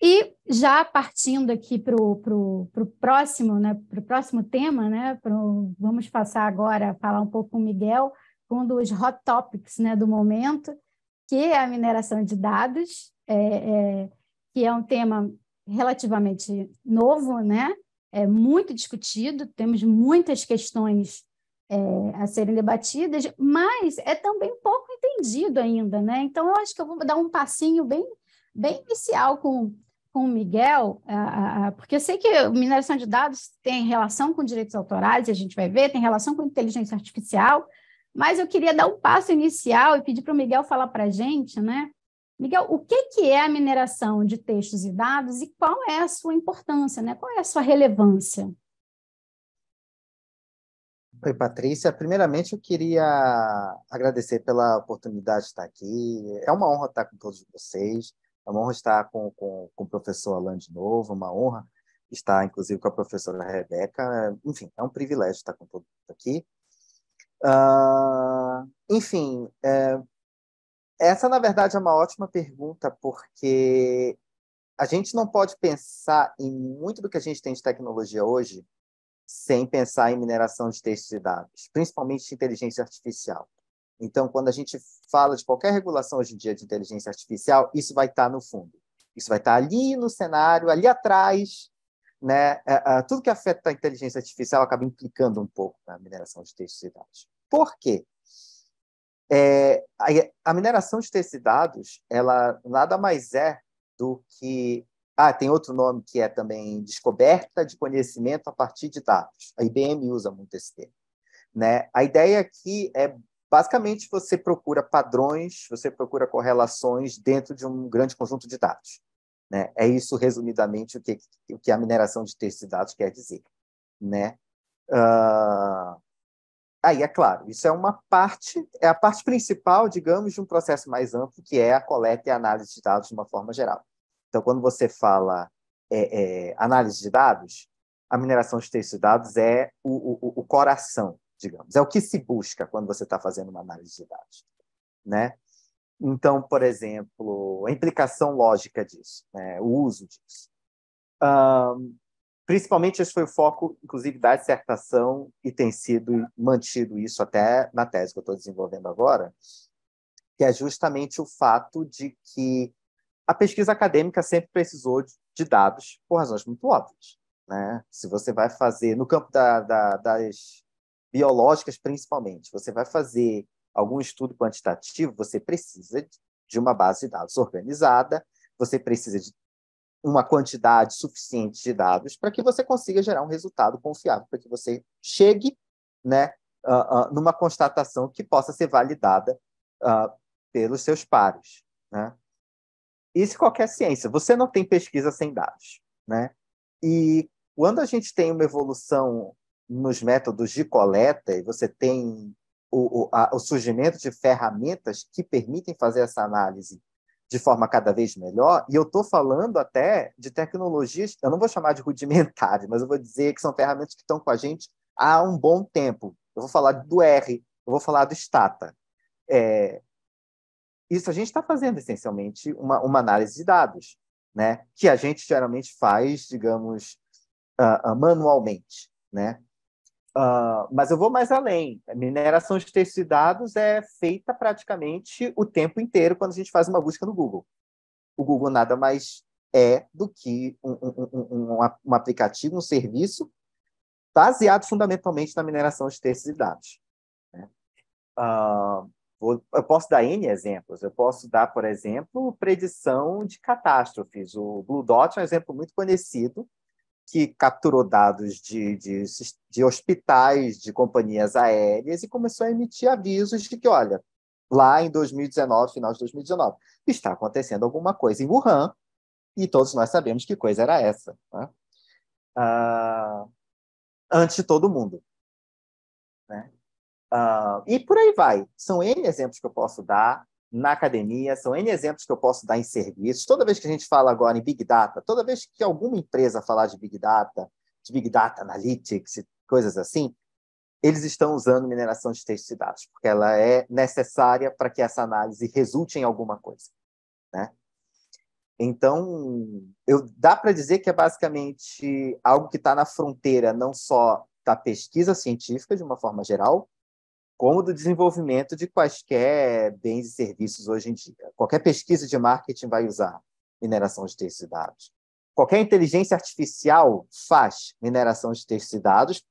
E já partindo aqui para o próximo, né, pro próximo tema, né, vamos passar agora a falar um pouco com o Miguel, um dos hot topics, né, do momento, que é a mineração de dados, que é um tema relativamente novo, né, é muito discutido, temos muitas questões a serem debatidas, mas é também pouco entendido ainda, né? Então, eu acho que eu vou dar um passinho bem inicial com o Miguel, porque eu sei que a mineração de dados tem relação com direitos autorais, a gente vai ver, tem relação com inteligência artificial, mas eu queria dar um passo inicial e pedir para o Miguel falar para a gente, né? Miguel, o que é a mineração de textos e dados e qual é a sua importância, né? Qual é a sua relevância? Oi, Patrícia. Primeiramente, eu queria agradecer pela oportunidade de estar aqui. É uma honra estar com todos vocês. É uma honra estar com o professor Alan de novo. Uma honra estar, inclusive, com a professora Rebeca. Enfim, é um privilégio estar com todos aqui. Enfim, essa, na verdade, é uma ótima pergunta, porque a gente não pode pensar em muito do que a gente tem de tecnologia hoje sem pensar em mineração de textos e dados, principalmente de inteligência artificial. Então, quando a gente fala de qualquer regulação hoje em dia de inteligência artificial, isso vai estar no fundo. Isso vai estar ali no cenário, ali atrás, né? Tudo que afeta a inteligência artificial acaba implicando um pouco na mineração de textos e dados. Por quê? A mineração de textos e dados, ela nada mais é do que... tem outro nome que é também descoberta de conhecimento a partir de dados. A IBM usa muito esse termo, né? A ideia aqui é, basicamente, você procura padrões, você procura correlações dentro de um grande conjunto de dados, né? É isso, resumidamente, o que a mineração de textos e dados quer dizer, né? Aí, é claro, isso é uma parte, é a parte principal, digamos, de um processo mais amplo, que é a coleta e a análise de dados de uma forma geral. Então, quando você fala análise de dados, a mineração de textos e dados é o coração, digamos. É o que se busca quando você está fazendo uma análise de dados, né? Então, por exemplo, a implicação lógica disso, né? O uso disso. Principalmente esse foi o foco, inclusive, da dissertação e tem sido mantido isso até na tese que eu estou desenvolvendo agora, que é justamente o fato de que a pesquisa acadêmica sempre precisou de dados por razões muito óbvias, né? Se você vai fazer, no campo das biológicas principalmente, você vai fazer algum estudo quantitativo, você precisa de uma base de dados organizada, você precisa de uma quantidade suficiente de dados para que você consiga gerar um resultado confiável, para que você chegue, né, numa constatação que possa ser validada pelos seus pares, né? Isso em qualquer ciência. Você não tem pesquisa sem dados, né? E quando a gente tem uma evolução nos métodos de coleta e você tem o surgimento de ferramentas que permitem fazer essa análise de forma cada vez melhor, e eu estou falando até de tecnologias, eu não vou chamar de rudimentares, mas eu vou dizer que são ferramentas que estão com a gente há um bom tempo. Eu vou falar do R, eu vou falar do Stata. Isso a gente está fazendo, essencialmente, uma análise de dados, né? Que a gente geralmente faz, digamos, manualmente, né? Mas eu vou mais além. A mineração de textos e dados é feita praticamente o tempo inteiro quando a gente faz uma busca no Google. O Google nada mais é do que um aplicativo, um serviço baseado fundamentalmente na mineração de textos e dados, né? Eu posso dar N exemplos. Eu posso dar, por exemplo, predição de catástrofes. O Blue Dot é um exemplo muito conhecido que capturou dados de hospitais, de companhias aéreas e começou a emitir avisos de que, olha, lá em 2019, final de 2019, está acontecendo alguma coisa em Wuhan e todos nós sabemos que coisa era essa, né? Antes de todo mundo, né? E por aí vai. São N exemplos que eu posso dar na academia, são N exemplos que eu posso dar em serviços. Toda vez que a gente fala agora em Big Data, toda vez que alguma empresa falar de Big Data Analytics, coisas assim, eles estão usando mineração de textos e dados, porque ela é necessária para que essa análise resulte em alguma coisa, né? Então, dá para dizer que é basicamente algo que está na fronteira não só da pesquisa científica, de uma forma geral, como do desenvolvimento de quaisquer bens e serviços hoje em dia. Qualquer pesquisa de marketing vai usar mineração de textos e dados. Qualquer inteligência artificial faz mineração de textos e dados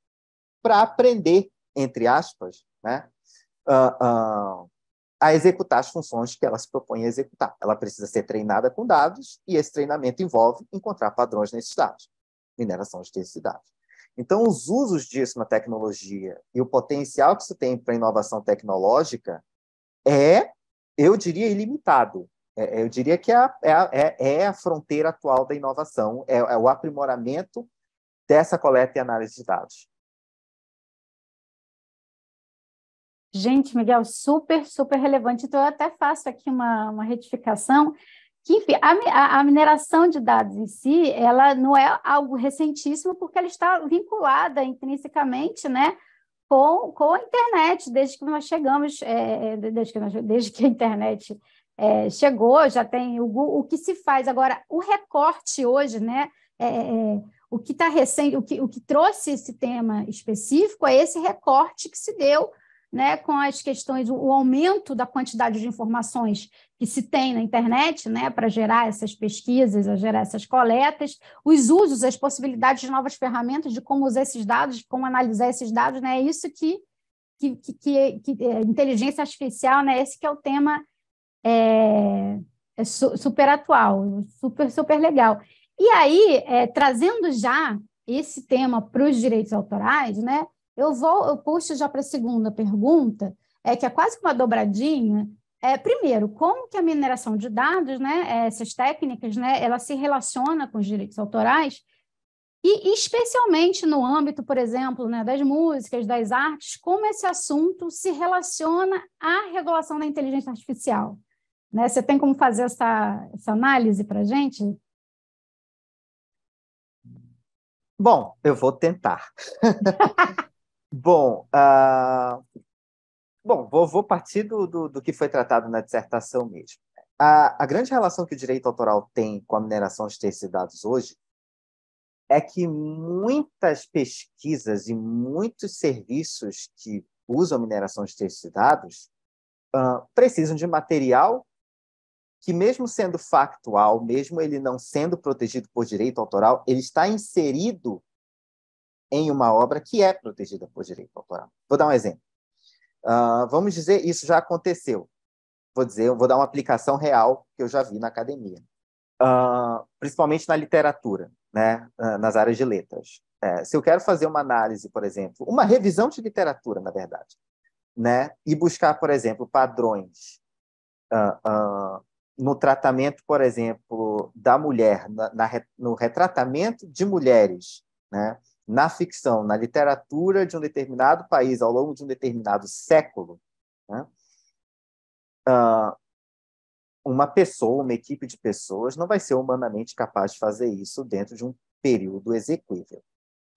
para aprender, entre aspas, né, a executar as funções que ela se propõe a executar. Ela precisa ser treinada com dados e esse treinamento envolve encontrar padrões nesses dados. Mineração de textos e dados. Então, os usos disso na tecnologia e o potencial que isso tem para a inovação tecnológica eu diria, ilimitado. Eu diria que é a fronteira atual da inovação, é o aprimoramento dessa coleta e análise de dados. Gente, Miguel, super, super relevante. Então, eu até faço aqui uma retificação, que, enfim, a mineração de dados em si, ela não é algo recentíssimo, porque ela está vinculada intrinsecamente, né, com a internet, desde que nós chegamos, desde que a internet chegou, já tem o que se faz. Agora, o recorte hoje, né, o que está recente, o que trouxe esse tema específico é esse recorte que se deu, né, com as questões, o aumento da quantidade de informações que se tem na internet, né, para gerar essas pesquisas, a gerar essas coletas, os usos, as possibilidades de novas ferramentas de como usar esses dados, de como analisar esses dados, né, é isso que inteligência artificial, né, esse que é o tema super atual, super, super legal. E aí, trazendo já esse tema para os direitos autorais, né, eu puxo já para a segunda pergunta, que é quase que uma dobradinha. Primeiro, como que a mineração de dados, né, essas técnicas, né, ela se relaciona com os direitos autorais, e especialmente no âmbito, por exemplo, né, das músicas, das artes, como esse assunto se relaciona à regulação da inteligência artificial, né? Você tem como fazer essa análise para a gente? Bom, eu vou tentar. Bom, vou partir do que foi tratado na dissertação mesmo. A grande relação que o direito autoral tem com a mineração de textos e dados hoje é que muitas pesquisas e muitos serviços que usam mineração de textos e dados precisam de material que, mesmo sendo factual, mesmo ele não sendo protegido por direito autoral, ele está inserido em uma obra que é protegida por direito autoral. Vou dar um exemplo. Vamos dizer, isso já aconteceu. Vou dar uma aplicação real que eu já vi na academia. Principalmente na literatura, né? Nas áreas de letras. Se eu quero fazer uma análise, por exemplo, uma revisão de literatura, na verdade, né? E buscar, por exemplo, padrões no tratamento, por exemplo, da mulher, no retratamento de mulheres, né? Na ficção, na literatura de um determinado país ao longo de um determinado século, né? Uma pessoa, uma equipe de pessoas não vai ser humanamente capaz de fazer isso dentro de um período exequível.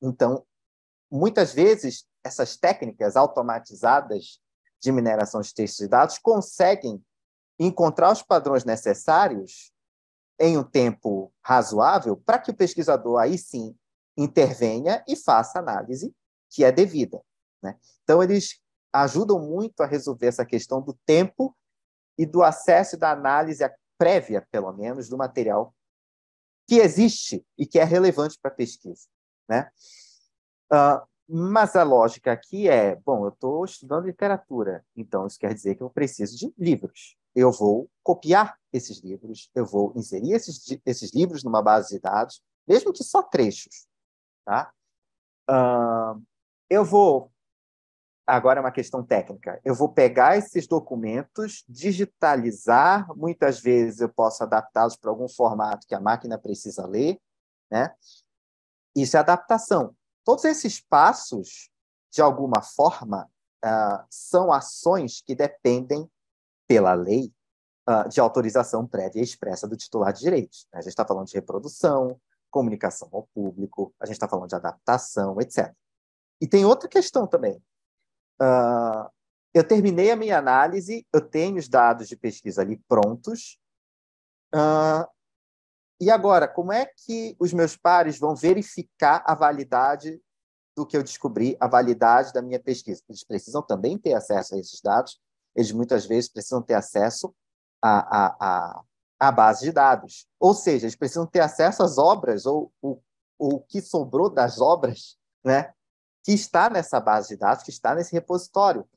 Então, muitas vezes, essas técnicas automatizadas de mineração de textos e dados conseguem encontrar os padrões necessários em um tempo razoável para que o pesquisador, aí sim, intervenha e faça a análise que é devida, né? Então, eles ajudam muito a resolver essa questão do tempo e do acesso e da análise prévia, pelo menos, do material que existe e que é relevante para a pesquisa, né? Mas a lógica aqui eu estou estudando literatura, então isso quer dizer que eu preciso de livros. Eu vou copiar esses livros, eu vou inserir esses livros numa base de dados, mesmo que só trechos, tá? Eu vou Agora é uma questão técnica. Eu vou pegar esses documentos, digitalizar, muitas vezes eu posso adaptá-los para algum formato que a máquina precisa ler, né? Isso é adaptação. Todos esses passos, de alguma forma, são ações que dependem, pela lei, de autorização prévia e expressa do titular de direitos. A gente está falando de reprodução, comunicação ao público, a gente está falando de adaptação, etc. E tem outra questão também. Eu terminei a minha análise, eu tenho os dados de pesquisa ali prontos, E agora, como é que os meus pares vão verificar a validade do que eu descobri, a validade da minha pesquisa? Eles precisam também ter acesso a esses dados, eles muitas vezes precisam ter acesso à base de dados. Ou seja, eles precisam ter acesso às obras, ou o que sobrou das obras, né, que está nessa base de dados, que está nesse repositório.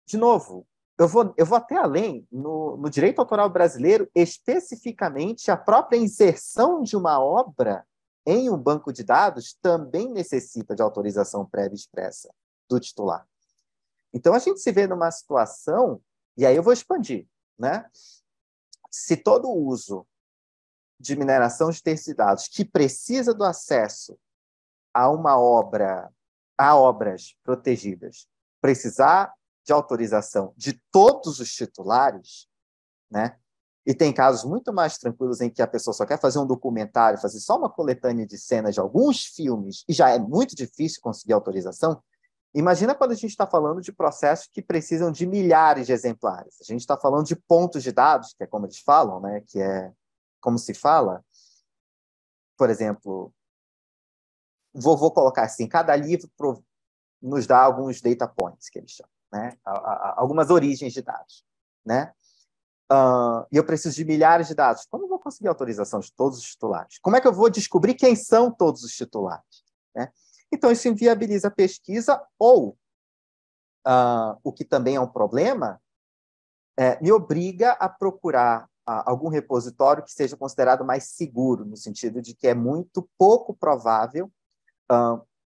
De novo, eu vou até além. No direito autoral brasileiro, especificamente, a própria inserção de uma obra em um banco de dados também necessita de autorização prévia expressa do titular. Então, a gente se vê numa situação, e aí eu vou expandir, né? Se todo o uso de mineração de terceiros dados que precisa do acesso a uma obra, a obras protegidas, precisar de autorização de todos os titulares, né? E tem casos muito mais tranquilos em que a pessoa só quer fazer um documentário, fazer só uma coletânea de cenas de alguns filmes, e já é muito difícil conseguir autorização. Imagina quando a gente está falando de processos que precisam de milhares de exemplares. A gente está falando de pontos de dados, que é como eles falam, né? Que é como se fala. Por exemplo, vou colocar assim, cada livro nos dá alguns data points, que eles chamam, né? Algumas origens de dados, né? E eu preciso de milhares de dados. Como eu vou conseguir a autorização de todos os titulares? Como é que eu vou descobrir quem são todos os titulares, né? Então, isso inviabiliza a pesquisa ou, o que também é um problema, me obriga a procurar algum repositório que seja considerado mais seguro, no sentido de que é muito pouco provável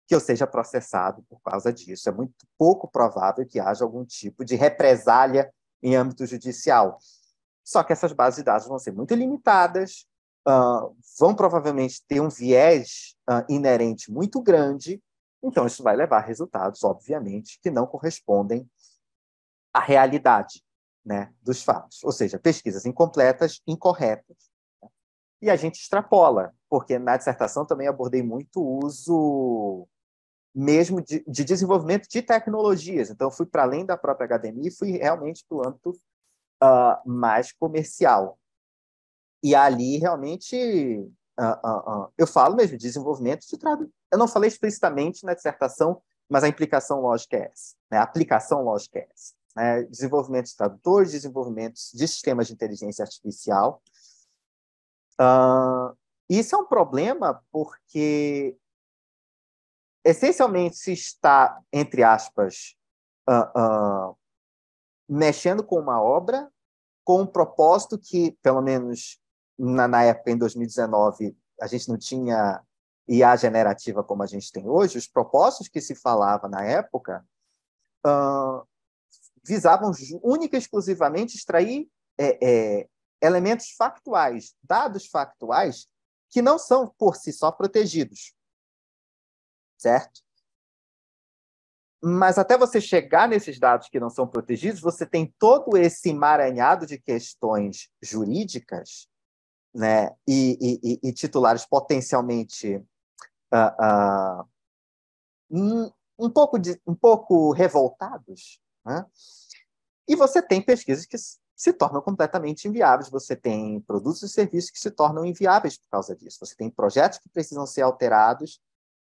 que eu seja processado por causa disso. É muito pouco provável que haja algum tipo de represália em âmbito judicial. Só que essas bases de dados vão ser muito limitadas, vão provavelmente ter um viés inerente muito grande, então isso vai levar a resultados, obviamente, que não correspondem à realidade, né, dos fatos. Ou seja, pesquisas incompletas, incorretas. E a gente extrapola, porque na dissertação também abordei muito o uso mesmo de desenvolvimento de tecnologias. Então, eu fui para além da própria academia e fui realmente para o âmbito mais comercial. E ali, realmente, eu falo mesmo de desenvolvimento de tradução. Eu não falei explicitamente na dissertação, mas a implicação lógica é essa, né? A aplicação lógica é essa, né? Desenvolvimento de tradutores, desenvolvimento de sistemas de inteligência artificial. Isso é um problema porque, essencialmente, se está, entre aspas, mexendo com uma obra, com um propósito que, pelo menos na época, em 2019, a gente não tinha IA generativa como a gente tem hoje. Os propósitos que se falava na época visavam única e exclusivamente extrair elementos factuais, dados factuais, que não são, por si só, protegidos. Certo? Mas até você chegar nesses dados que não são protegidos, você tem todo esse emaranhado de questões jurídicas, né, e titulares potencialmente um pouco revoltados, né? E você tem pesquisas que se tornam completamente inviáveis, você tem produtos e serviços que se tornam inviáveis por causa disso, você tem projetos que precisam ser alterados.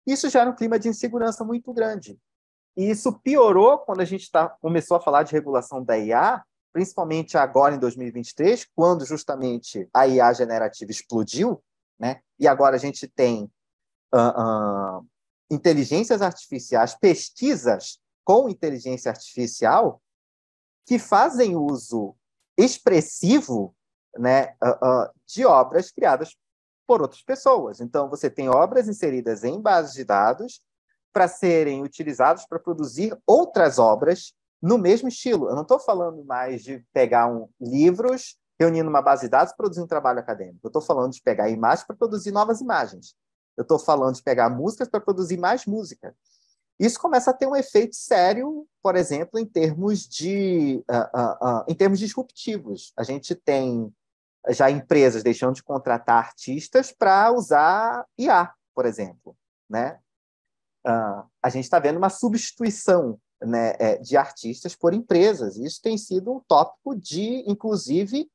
Isso gera um clima de insegurança muito grande. E isso piorou quando a gente começou a falar de regulação da IA, principalmente agora em 2023, quando justamente a IA generativa explodiu, né? E agora a gente tem inteligências artificiais, pesquisas com inteligência artificial que fazem uso expressivo, né, de obras criadas por outras pessoas. Então, você tem obras inseridas em bases de dados para serem utilizados para produzir outras obras no mesmo estilo. Eu não estou falando mais de pegar livros, reunir numa base de dados e produzir um trabalho acadêmico. Eu estou falando de pegar imagens para produzir novas imagens. Eu estou falando de pegar músicas para produzir mais música. Isso começa a ter um efeito sério, por exemplo, em termos disruptivos. A gente tem já empresas deixando de contratar artistas para usar IA, por exemplo, né? A gente está vendo uma substituição, né, de artistas por empresas. Isso tem sido um tópico de, inclusive,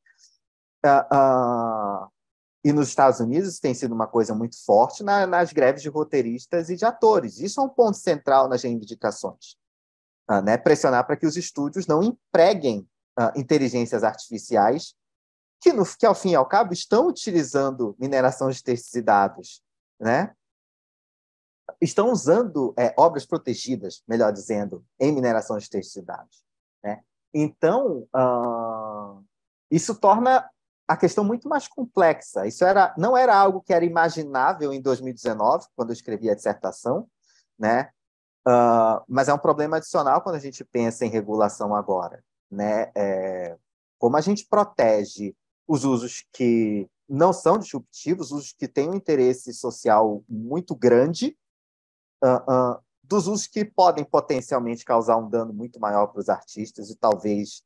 E nos Estados Unidos tem sido uma coisa muito forte nas greves de roteiristas e de atores. Isso é um ponto central nas reivindicações, né? Pressionar para que os estúdios não empreguem inteligências artificiais que, ao fim e ao cabo, estão utilizando mineração de textos e dados, né? Estão usando obras protegidas, melhor dizendo, em mineração de textos e dados, né? Então, isso torna a questão muito mais complexa. Isso não era algo que era imaginável em 2019, quando eu escrevi a dissertação, né? Mas é um problema adicional quando a gente pensa em regulação agora, né? Como a gente protege os usos que não são disruptivos, usos que têm um interesse social muito grande, dos usos que podem potencialmente causar um dano muito maior para os artistas e talvez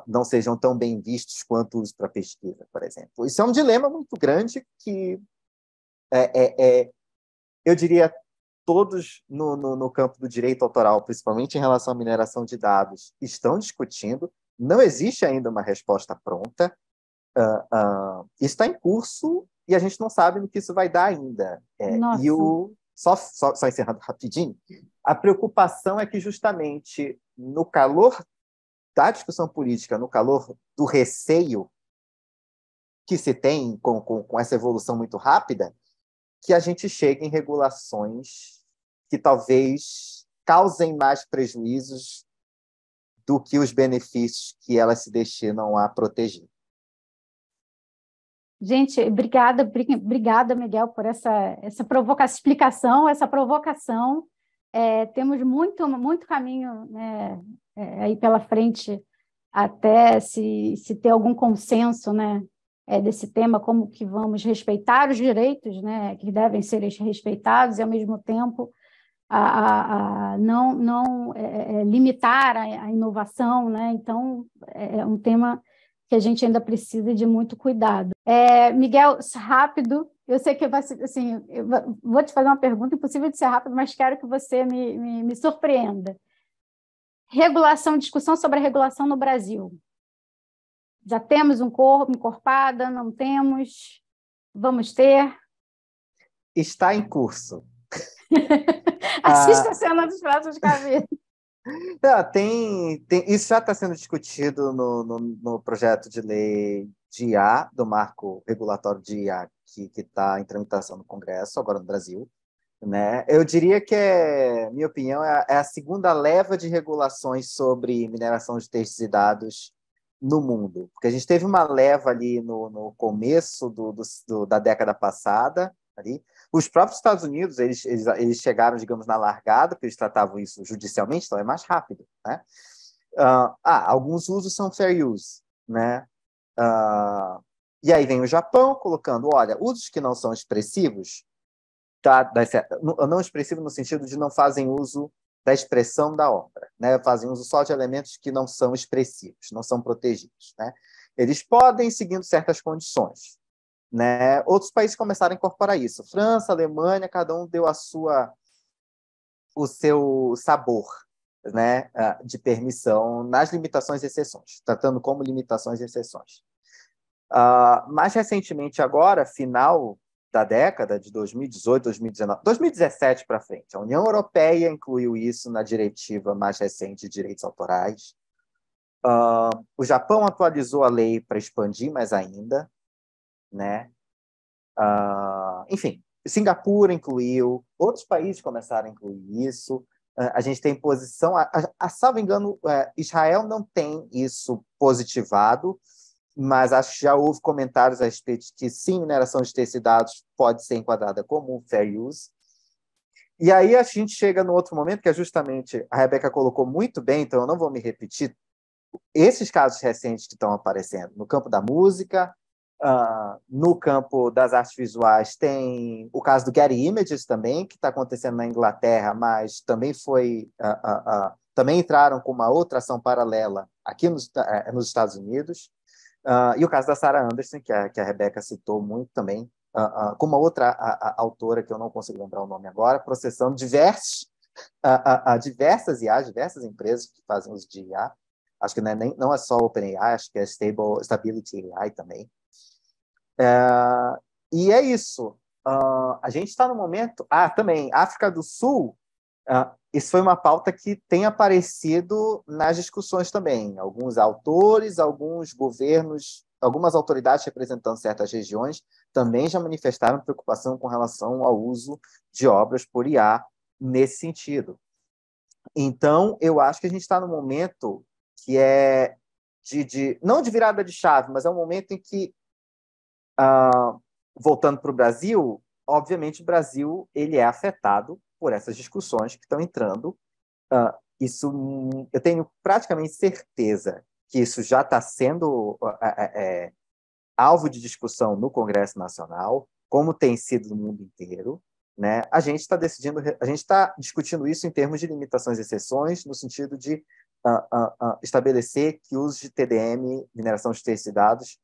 não sejam tão bem vistos quanto os para pesquisa, por exemplo. Isso é um dilema muito grande que, eu diria, todos no campo do direito autoral, principalmente em relação à mineração de dados, estão discutindo. Não existe ainda uma resposta pronta. Isso está em curso e a gente não sabe no que isso vai dar ainda. E só encerrando rapidinho, a preocupação é que justamente no calor da discussão política, no calor do receio que se tem com essa evolução muito rápida, que a gente chegue em regulações que talvez causem mais prejuízos do que os benefícios que elas se destinam a proteger. Gente, obrigada, Miguel, por essa explicação, essa provocação. Temos muito caminho, né, aí pela frente até se ter algum consenso, né, desse tema, como que vamos respeitar os direitos, né, que devem ser respeitados e, ao mesmo tempo, não limitar a inovação, né? Então, é um tema que a gente ainda precisa de muito cuidado. Miguel, rápido, eu sei que vai ser, assim, eu vou te fazer uma pergunta impossível de ser rápido, mas quero que você me surpreenda. Discussão sobre a regulação no Brasil. Já temos encorpada, não temos? Vamos ter? Está em curso. Assista a cena dos pratos cabeça. Isso já está sendo discutido no projeto de lei de IA, do marco regulatório de IA, que está em tramitação no Congresso, agora no Brasil. Né? Eu diria que, minha opinião, é a segunda leva de regulações sobre mineração de textos e dados no mundo. Porque a gente teve uma leva ali no começo da década passada, ali. Os próprios Estados Unidos, eles chegaram, digamos, na largada, porque eles tratavam isso judicialmente, então é mais rápido, né? Alguns usos são fair use, né? E aí vem o Japão colocando, olha, usos que não são expressivos, não expressivo no sentido de não fazem uso da expressão da obra, né? Fazem uso só de elementos que não são expressivos, não são protegidos, né? Eles podem, seguindo certas condições, né? Outros países começaram a incorporar isso. França, Alemanha, cada um deu o seu sabor, né, de permissão nas limitações e exceções, tratando como limitações e exceções. Mais recentemente agora, final da década de 2018, 2019, 2017 para frente, a União Europeia incluiu isso na diretiva mais recente de direitos autorais. O Japão atualizou a lei para expandir mais ainda, né? Enfim, Singapura incluiu, outros países começaram a incluir isso. A gente tem posição, salvo engano, Israel não tem isso positivado, mas acho que já houve comentários a respeito de que sim, mineração de textos e dados pode ser enquadrada como fair use. E aí a gente chega no outro momento, que é justamente, a Rebeca colocou muito bem, então eu não vou me repetir, esses casos recentes que estão aparecendo no campo da música, no campo das artes visuais, tem o caso do Getty Images também, que está acontecendo na Inglaterra, mas também também entraram com uma outra ação paralela aqui nos Estados Unidos. E o caso da Sarah Anderson, que a Rebeca citou muito também, com uma outra autora, que eu não consigo lembrar o nome agora, processando diversas IAs, diversas empresas que fazem uso de IA. Acho que não é só OpenAI, acho que é Stability AI também. E é isso. A gente está no momento... também, África do Sul, isso foi uma pauta que tem aparecido nas discussões também. Alguns autores, alguns governos, algumas autoridades representando certas regiões também já manifestaram preocupação com relação ao uso de obras por IA nesse sentido. Então, eu acho que a gente está no momento que é não de virada de chave, mas é um momento em que, voltando para o Brasil, obviamente o Brasil ele é afetado por essas discussões que estão entrando. Eu tenho praticamente certeza que isso já está sendo alvo de discussão no Congresso Nacional, como tem sido no mundo inteiro, né? A gente está discutindo isso em termos de limitações e exceções, no sentido de estabelecer que o uso de TDM, mineração de textos e dados,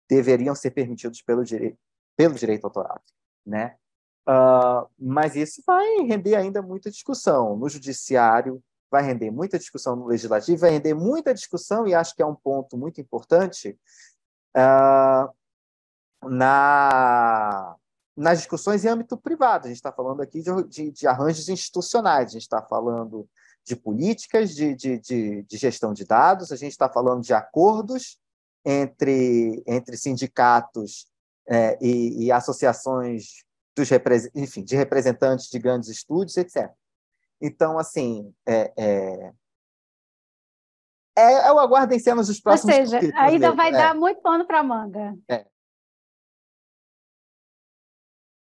deveriam ser permitidos pelo direito autoral, né? Mas isso vai render ainda muita discussão no judiciário, vai render muita discussão no legislativo, vai render muita discussão, e acho que é um ponto muito importante, nas discussões em âmbito privado. A gente está falando aqui de arranjos institucionais, a gente está falando de políticas de gestão de dados, a gente está falando de acordos entre sindicatos e associações enfim, de representantes de grandes estúdios, etc. Então, assim, eu aguardo em cenas dos próximos capítulos. Ou seja, ainda vai dar muito pano para a manga.